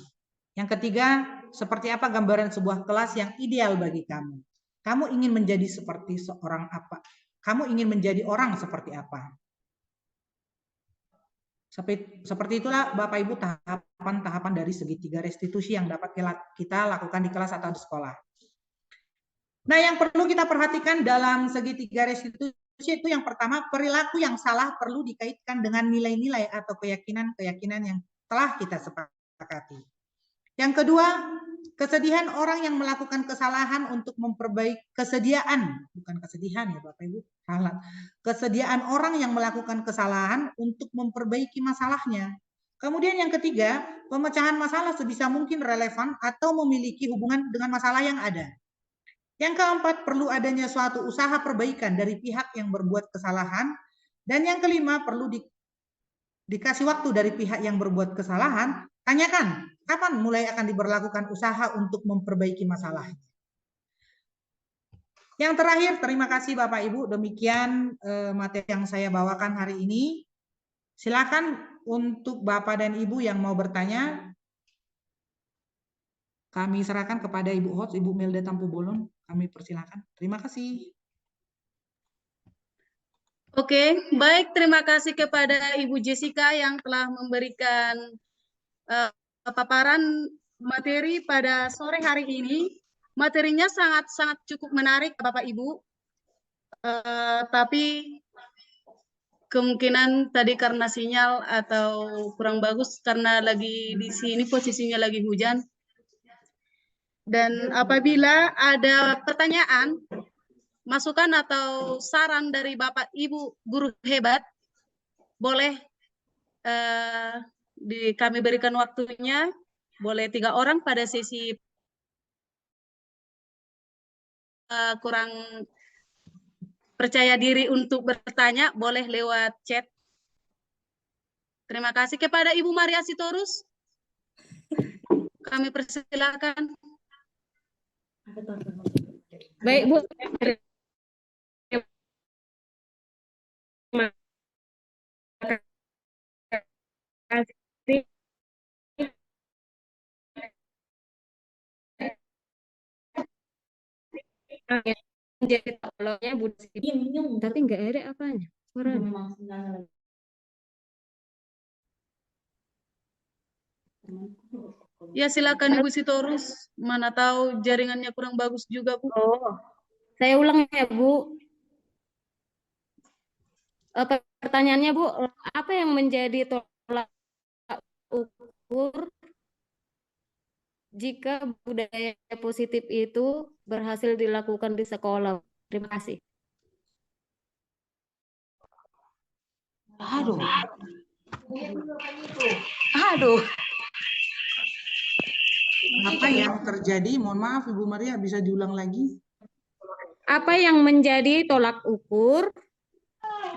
Yang ketiga, seperti apa gambaran sebuah kelas yang ideal bagi kamu? Kamu ingin menjadi seperti seorang apa? Kamu ingin menjadi orang seperti apa? Seperti itulah Bapak Ibu tahapan-tahapan dari segitiga restitusi yang dapat kita lakukan di kelas atau di sekolah. Nah, yang perlu kita perhatikan dalam segitiga restitusi itu yang pertama, perilaku yang salah perlu dikaitkan dengan nilai-nilai atau keyakinan-keyakinan yang telah kita sepakati. Yang kedua, kesedihan orang yang melakukan kesalahan untuk memperbaiki bukan kesedihan ya Bapak Ibu, salah. Kesediaan orang yang melakukan kesalahan untuk memperbaiki masalahnya. Kemudian yang ketiga, pemecahan masalah sebisa mungkin relevan atau memiliki hubungan dengan masalah yang ada. Yang keempat, perlu adanya suatu usaha perbaikan dari pihak yang berbuat kesalahan. Dan yang kelima, perlu dikasih waktu dari pihak yang berbuat kesalahan. Tanyakan, kapan mulai akan diberlakukan usaha untuk memperbaiki masalah. Yang terakhir, terima kasih Bapak Ibu. Demikian materi yang saya bawakan hari ini. Silakan untuk Bapak dan Ibu yang mau bertanya. Kami serahkan kepada Ibu host, Ibu Melda Tampu Bolon. Kami persilakan. Terima kasih. Oke, baik. Terima kasih kepada Ibu Jessica yang telah memberikan paparan materi pada sore hari ini. Materinya sangat-sangat cukup menarik, Bapak Ibu. Tapi kemungkinan tadi karena sinyal atau kurang bagus karena lagi di sini posisinya lagi hujan. Dan apabila ada pertanyaan, masukan atau saran dari Bapak Ibu guru hebat, boleh kami berikan waktunya, boleh 3 orang pada sesi kurang percaya diri untuk bertanya, boleh lewat chat. Terima kasih kepada Ibu Maria Sitorus. Kami persilakan. Baik, Bu. Terima kasih. Jadi tolongnya Bu Siti, tapi nggak ada apanya. Suaranya. Ya silakan Ibu Sitorus. Mana tahu jaringannya kurang bagus juga, Bu. Oh, saya ulang ya, Bu. Pertanyaannya, Bu, apa yang menjadi tolak ukur jika budaya positif itu berhasil dilakukan di sekolah? Terima kasih. Aduh. Aduh. Apa yang terjadi? Mohon maaf Ibu Maria, bisa diulang lagi? Apa yang menjadi tolak ukur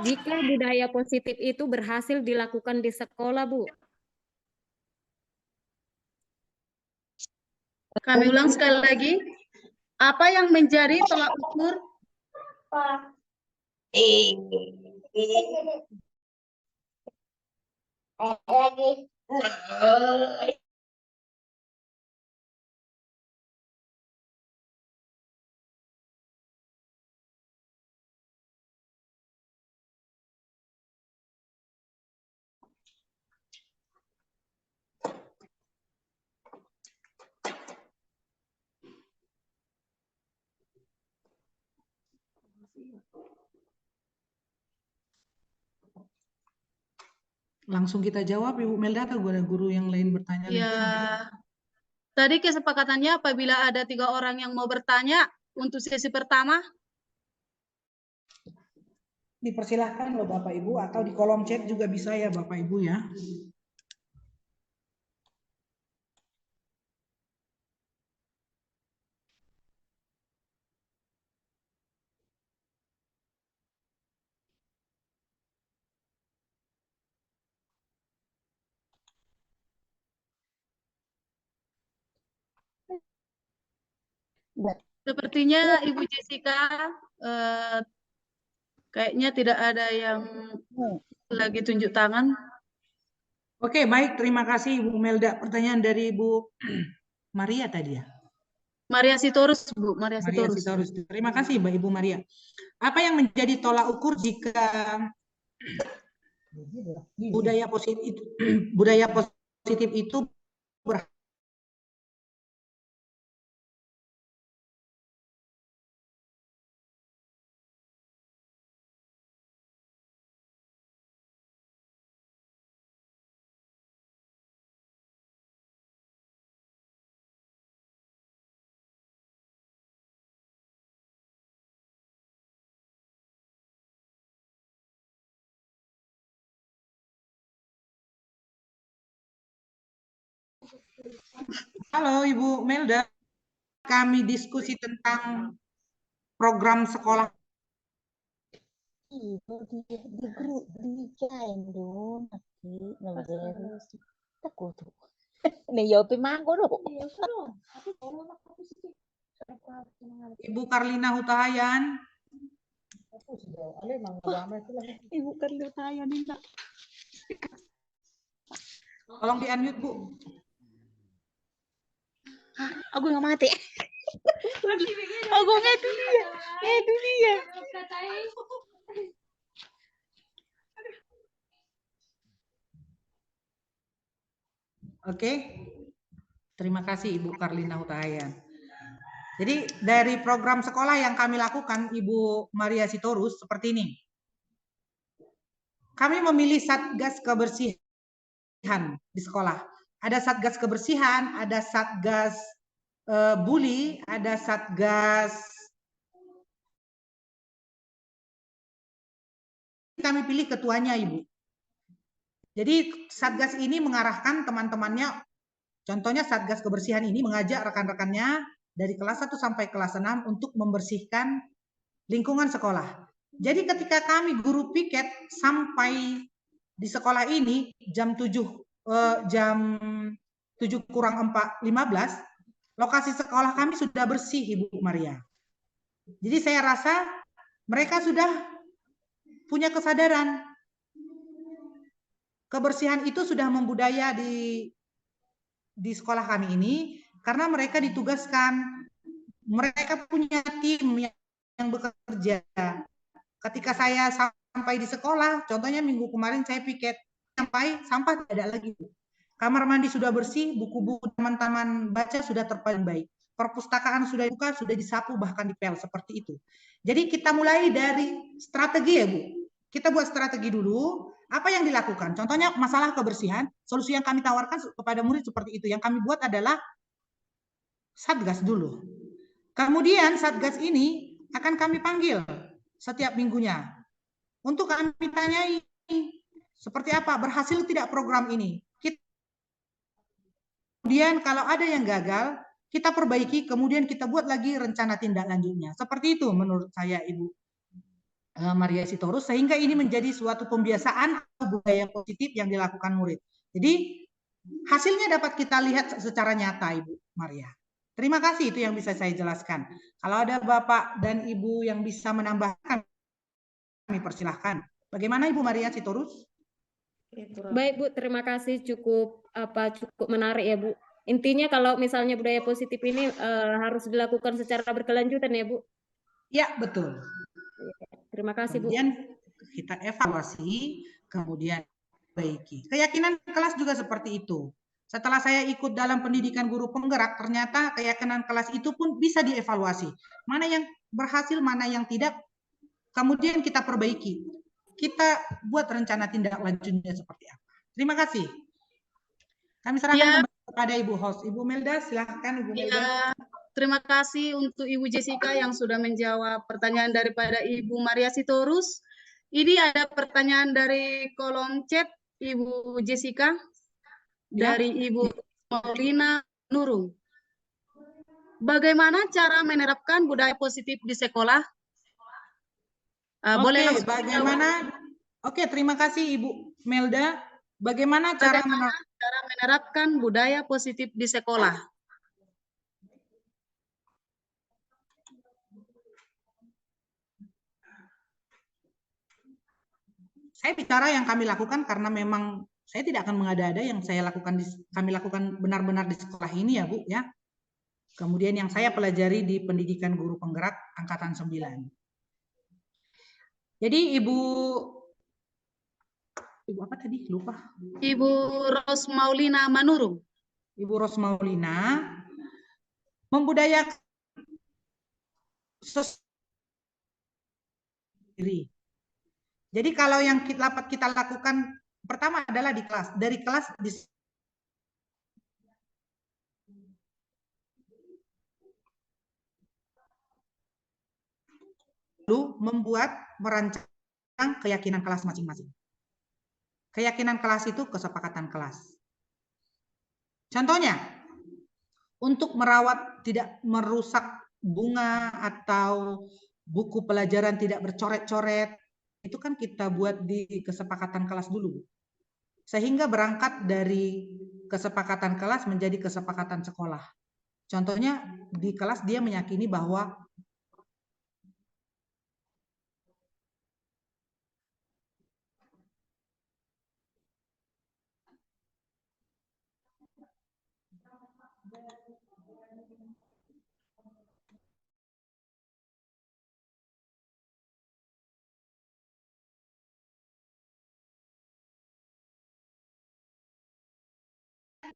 jika budaya positif itu berhasil dilakukan di sekolah, Bu? Kami ulang sekali lagi. Apa yang menjadi tolak ukur? Langsung kita jawab Ibu Melda atau ada guru yang lain bertanya Ya, lagi? tadi kesepakatannya apabila ada 3 orang yang mau bertanya untuk sesi pertama. Dipersilahkan loh Bapak Ibu, atau di kolom chat juga bisa ya Bapak Ibu ya. Sepertinya Ibu Jessica kayaknya tidak ada yang lagi tunjuk tangan. Oke, baik. Terima kasih Ibu Melda. Pertanyaan dari Ibu Maria tadi ya? Maria Sitorus, Bu. Maria Maria Sitorus. Sitorus. Terima kasih Mbak Ibu Maria. Apa yang menjadi tolak ukur jika budaya positif itu Halo Ibu Melda, kami diskusi tentang program sekolah. di grup di join dong nanti ngeberes takut nih yo pemangko dong. Ibu Karlina Hutahayan. Ibu kan tanya nih nak. Tolong di-unmute, Bu. Aku nggak mati. Aku nggak dunia. Dunia. Oke. Terima kasih Ibu Karlina Hutahayan. Jadi dari program sekolah yang kami lakukan, Ibu Maria Sitorus, seperti ini. Kami memilih Satgas Kebersihan di sekolah. Ada Satgas Kebersihan, ada Satgas bully, ada Satgas. Kami pilih ketuanya, Ibu. Jadi Satgas ini mengarahkan teman-temannya, contohnya Satgas Kebersihan ini mengajak rekan-rekannya dari kelas 1 sampai kelas 6 untuk membersihkan lingkungan sekolah. Jadi ketika kami guru piket sampai di sekolah ini jam 7 kurang 15, lokasi sekolah kami sudah bersih, Ibu Maria. Jadi saya rasa mereka sudah punya kesadaran. Kebersihan itu sudah membudaya di sekolah kami ini karena mereka ditugaskan. Mereka punya tim yang bekerja. Ketika saya sampai di sekolah, contohnya minggu kemarin saya piket, sampai sampah tidak ada lagi. Kamar mandi sudah bersih, buku-buku teman-teman baca sudah terpaling baik. Perpustakaan sudah dibuka, sudah disapu, bahkan dipel, seperti itu. Jadi kita mulai dari strategi ya Bu. Kita buat strategi dulu, apa yang dilakukan. Contohnya masalah kebersihan, solusi yang kami tawarkan kepada murid seperti itu. Yang kami buat adalah Satgas dulu. Kemudian Satgas ini akan kami panggil setiap minggunya. Untuk kami tanyai, seperti apa, berhasil tidak program ini. Kemudian kalau ada yang gagal, kita perbaiki, kemudian kita buat lagi rencana tindak lanjutnya. Seperti itu menurut saya Ibu Maria Sitorus, sehingga ini menjadi suatu pembiasaan atau budaya positif yang dilakukan murid. Jadi hasilnya dapat kita lihat secara nyata Ibu Maria. Terima kasih, itu yang bisa saya jelaskan. Kalau ada Bapak dan Ibu yang bisa menambahkan, kami persilahkan. Bagaimana Ibu Maria Sitorus? Baik Bu, terima kasih, cukup menarik ya Bu. Intinya kalau misalnya budaya positif ini harus dilakukan secara berkelanjutan ya Bu. Ya, betul. Terima kasih Bu. Kemudian kita evaluasi, kemudian perbaiki. Keyakinan kelas juga seperti itu. Setelah saya ikut dalam pendidikan guru penggerak, ternyata keyakinan kelas itu pun bisa dievaluasi. Mana yang berhasil, mana yang tidak, kemudian kita perbaiki. Kita buat rencana tindak lanjutnya seperti apa. Terima kasih. Kami serahkan kepada Ibu host. Ibu Melda, silahkan Ibu Melda. Ya, terima kasih untuk Ibu Jessica yang sudah menjawab pertanyaan daripada Ibu Maria Sitorus. Ini ada pertanyaan dari kolom chat Ibu Jessica, dari Ibu Maulina Nurung. Bagaimana cara menerapkan budaya positif di sekolah? Boleh langsung bagaimana? Oke, terima kasih Ibu Melda. Bagaimana cara menerapkan budaya positif di sekolah? Saya bicara yang kami lakukan karena memang saya tidak akan mengada-ada, yang saya lakukan kami lakukan benar-benar di sekolah ini ya Bu ya. Kemudian yang saya pelajari di pendidikan guru penggerak angkatan 9. Jadi Ibu apa tadi? Lupa. Ibu Rosmaulina Manurung. Ibu Rosmaulina membudayakan diri. Jadi kalau yang kita lakukan pertama adalah di kelas, dari kelas lalu merancang keyakinan kelas masing-masing. Keyakinan kelas itu kesepakatan kelas. Contohnya, untuk merawat tidak merusak bunga atau buku pelajaran tidak bercoret-coret, itu kan kita buat di kesepakatan kelas dulu, Bu. Sehingga berangkat dari kesepakatan kelas menjadi kesepakatan sekolah. Contohnya di kelas dia meyakini bahwa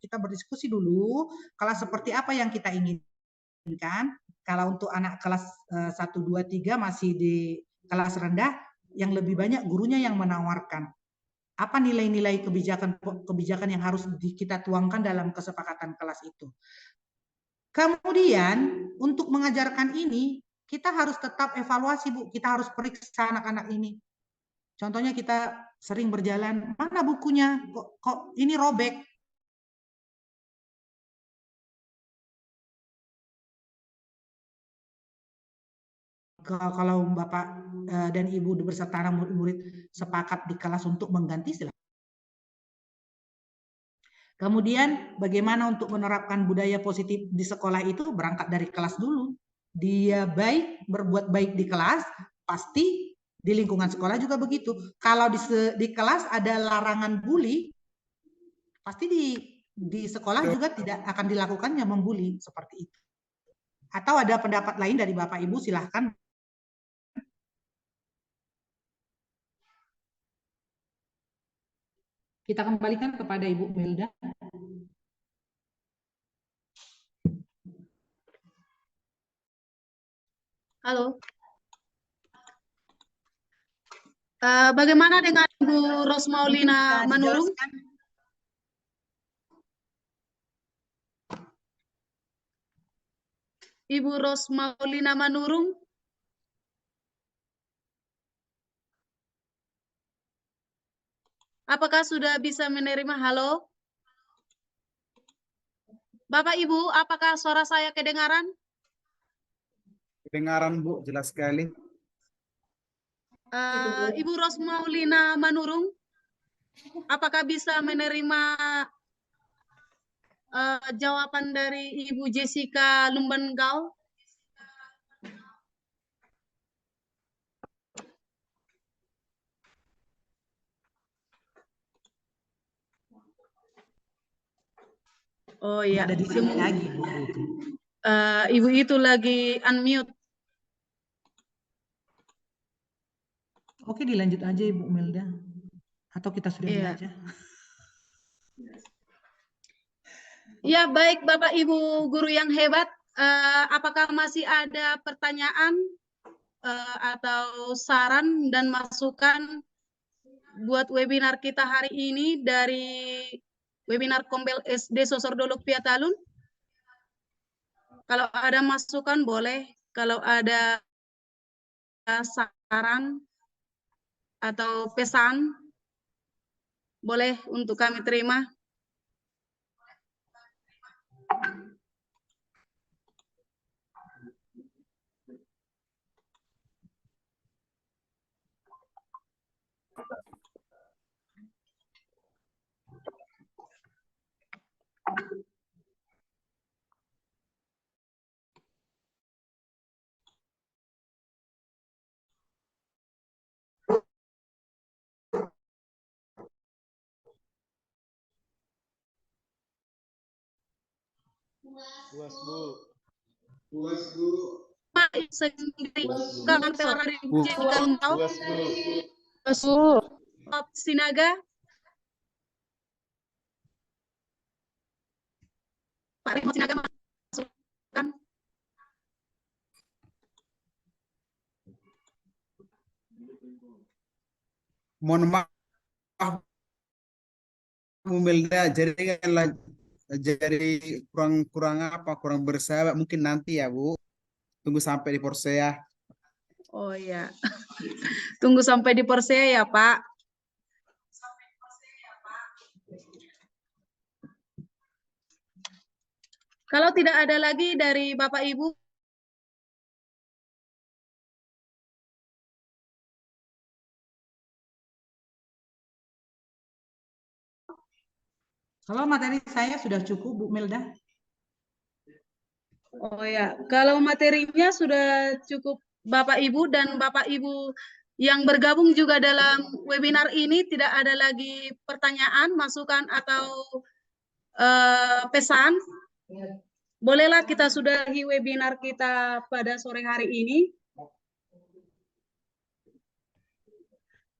kita berdiskusi dulu kelas seperti apa yang kita inginkan. Kalau untuk anak kelas 1, 2, 3 masih di kelas rendah, yang lebih banyak gurunya yang menawarkan apa nilai-nilai kebijakan yang harus kita tuangkan dalam kesepakatan kelas itu. Kemudian untuk mengajarkan ini kita harus tetap evaluasi, Bu. Kita harus periksa anak-anak ini. Contohnya kita sering berjalan, mana bukunya? Kok ini robek? Kalau Bapak dan Ibu beserta murid-murid sepakat di kelas untuk mengganti, silakan. Kemudian bagaimana untuk menerapkan budaya positif di sekolah itu berangkat dari kelas dulu. Dia berbuat baik di kelas, pasti di lingkungan sekolah juga begitu. Kalau di kelas ada larangan bully, pasti di sekolah juga tidak akan dilakukannya membuli seperti itu. Atau ada pendapat lain dari Bapak Ibu, silahkan. Kita kembalikan kepada Ibu Melda. Halo. Bagaimana dengan Ibu Rosmaulina Manurung? Ibu Rosmaulina Manurung? Apakah sudah bisa menerima? Halo? Bapak Ibu, apakah suara saya kedengaran? Kedengaran, Bu, jelas sekali. Ibu Rosmaulina Manurung, apakah bisa menerima jawaban dari Ibu Jessica Lumbengau? Oh ya, ada di sini lagi, Bu. Ibu itu lagi unmute. Oke, dilanjut aja Ibu Melda. Atau kita sudah aja? Ya, baik Bapak Ibu guru yang hebat. Apakah masih ada pertanyaan atau saran dan masukan buat webinar kita hari ini dari webinar Kombel SD Sosordolok Piatalun? Kalau ada masukan boleh, kalau ada saran atau pesan boleh untuk kami terima. Puas, Bu. Pak sendiri kawan dari Jessica Lumbengau, Sinaga, Pak Rimo Sinaga masukkan. Mohon maaf, Bu Melda, jadi kurang bersahabat mungkin nanti ya, Bu. Tunggu sampai di Porsea. Oh ya, tunggu sampai di Porsea ya Pak. Kalau tidak ada lagi dari Bapak Ibu, Kalau materi saya sudah cukup, Bu Melda. Oh ya, kalau materinya sudah cukup Bapak Ibu dan Bapak Ibu yang bergabung juga dalam webinar ini, tidak ada lagi pertanyaan, masukan atau pesan. Bolehlah kita sudahi webinar kita pada sore hari ini.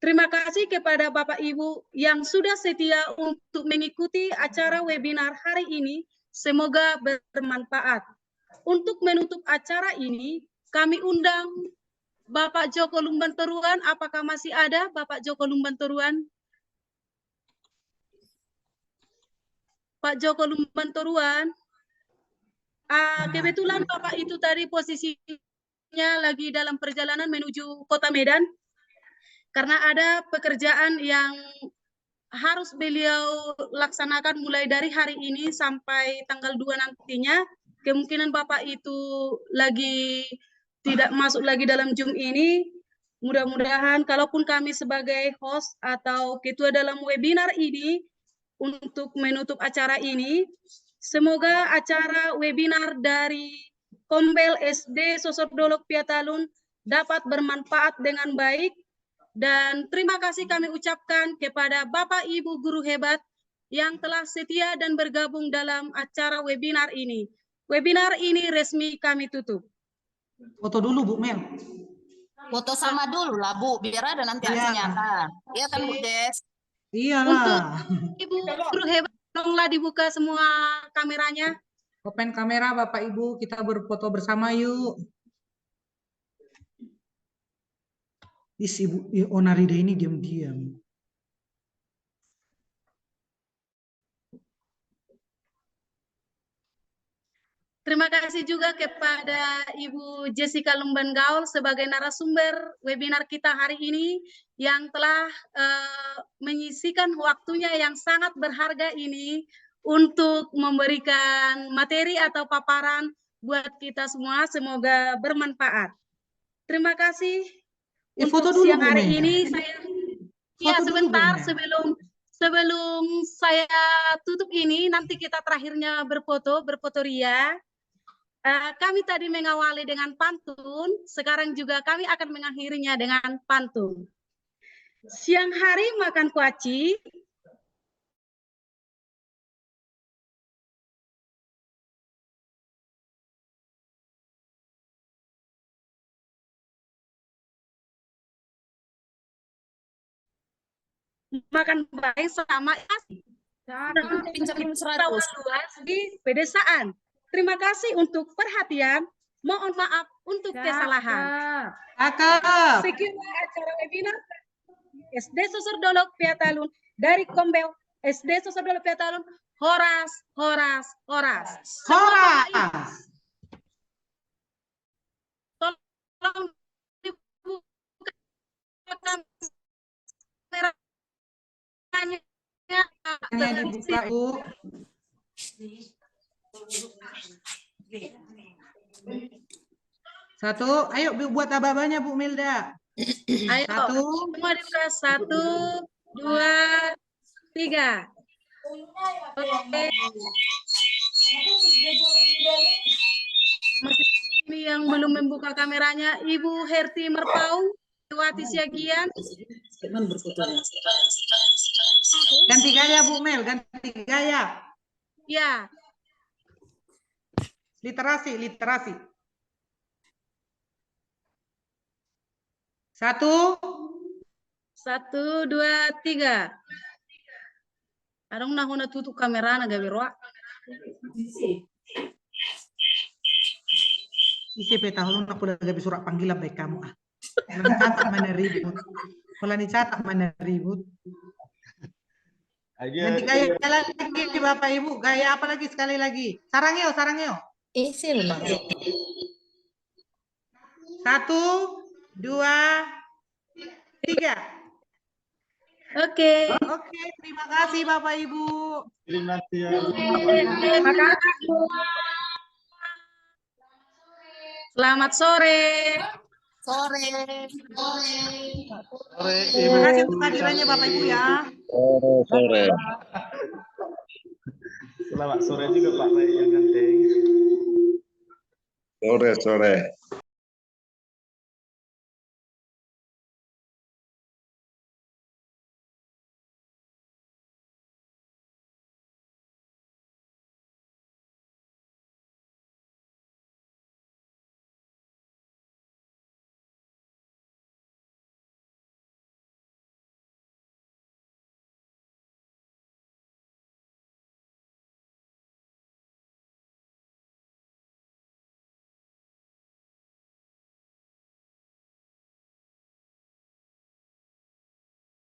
Terima kasih kepada Bapak Ibu yang sudah setia untuk mengikuti acara webinar hari ini. Semoga bermanfaat. Untuk menutup acara ini, kami undang Bapak Joko Lumbantoruan. Apakah masih ada Bapak Joko Lumbantoruan? Pak Joko Lumbantoruan. Kebetulan Bapak itu tadi posisinya lagi dalam perjalanan menuju Kota Medan. Karena ada pekerjaan yang harus beliau laksanakan mulai dari hari ini sampai tanggal 2 nantinya. Kemungkinan Bapak itu lagi tidak masuk lagi dalam Zoom ini. Mudah-mudahan kalaupun kami sebagai host atau ketua dalam webinar ini untuk menutup acara ini, semoga acara webinar dari Kombel SD Sosordolok Piatalun dapat bermanfaat dengan baik. Dan terima kasih kami ucapkan kepada Bapak Ibu guru hebat yang telah setia dan bergabung dalam acara webinar ini. Webinar ini resmi kami tutup. Foto dulu, Bu Mel. Foto sama dulu lah, Bu, biar ada nanti Iya. hasilnya kan. Iya kan, Bu Des? Iyalah. Ibu guru hebat, tolonglah dibuka semua kameranya. Open kamera Bapak Ibu, kita berfoto bersama yuk. Si Ibu Onarida ini diam-diam. Terima kasih juga kepada Ibu Jessica Lumban Gaul sebagai narasumber webinar kita hari ini yang telah menyisikan waktunya yang sangat berharga ini untuk memberikan materi atau paparan buat kita semua. Semoga bermanfaat. Terima kasih. Foto Untuk dulu, siang Bu hari Mel. ini saya Foto dulu, Bu sebentar Mel. sebelum saya tutup ini, nanti kita terakhirnya berfoto ria. Kami tadi mengawali dengan pantun, sekarang juga kami akan mengakhirinya dengan pantun. Siang hari makan kuaci, makan baik sama asik. Pinjam 100. Luas di pedesaan. Terima kasih untuk perhatian. Mohon maaf untuk kesalahan. Cakep. Sekian acara webinar SD Sosordolok Piatalun dari Kombel SD Sosordolok Piatalun. Horas. Horas. Tolong dibuka kameranya. Hanya dibuka, Bu. Satu, ayo buat ababanya Bu Milda. Ayo, semua dibuka. 1, 2, 3. Oke. Masih ini yang belum membuka kameranya, Ibu Herti Merpau, Wati Siagian. Ganti gaya Bu Mel, ganti gaya. Ya. Literasi. 1, 1, 2, 3. Arong nahuna tutup kamera na gabi roa. isi peta hulun aku lagi surat panggilan baik kamu. Kalau dicatat mana ribut. Kalau dicatat mana ribut. Nanti gaya lagi Bapak Ibu, gaya apa lagi sekali lagi? Sarangyo. Isi memang. 1, 2, 3. Oke. Oke, terima kasih Bapak Ibu. Terima kasih. Terima kasih. Selamat sore. Terima kasih untuk kehadirannya Bapak Ibu ya. Sore. Selamat sore juga Pak Ray yang ganteng. Sore, sore.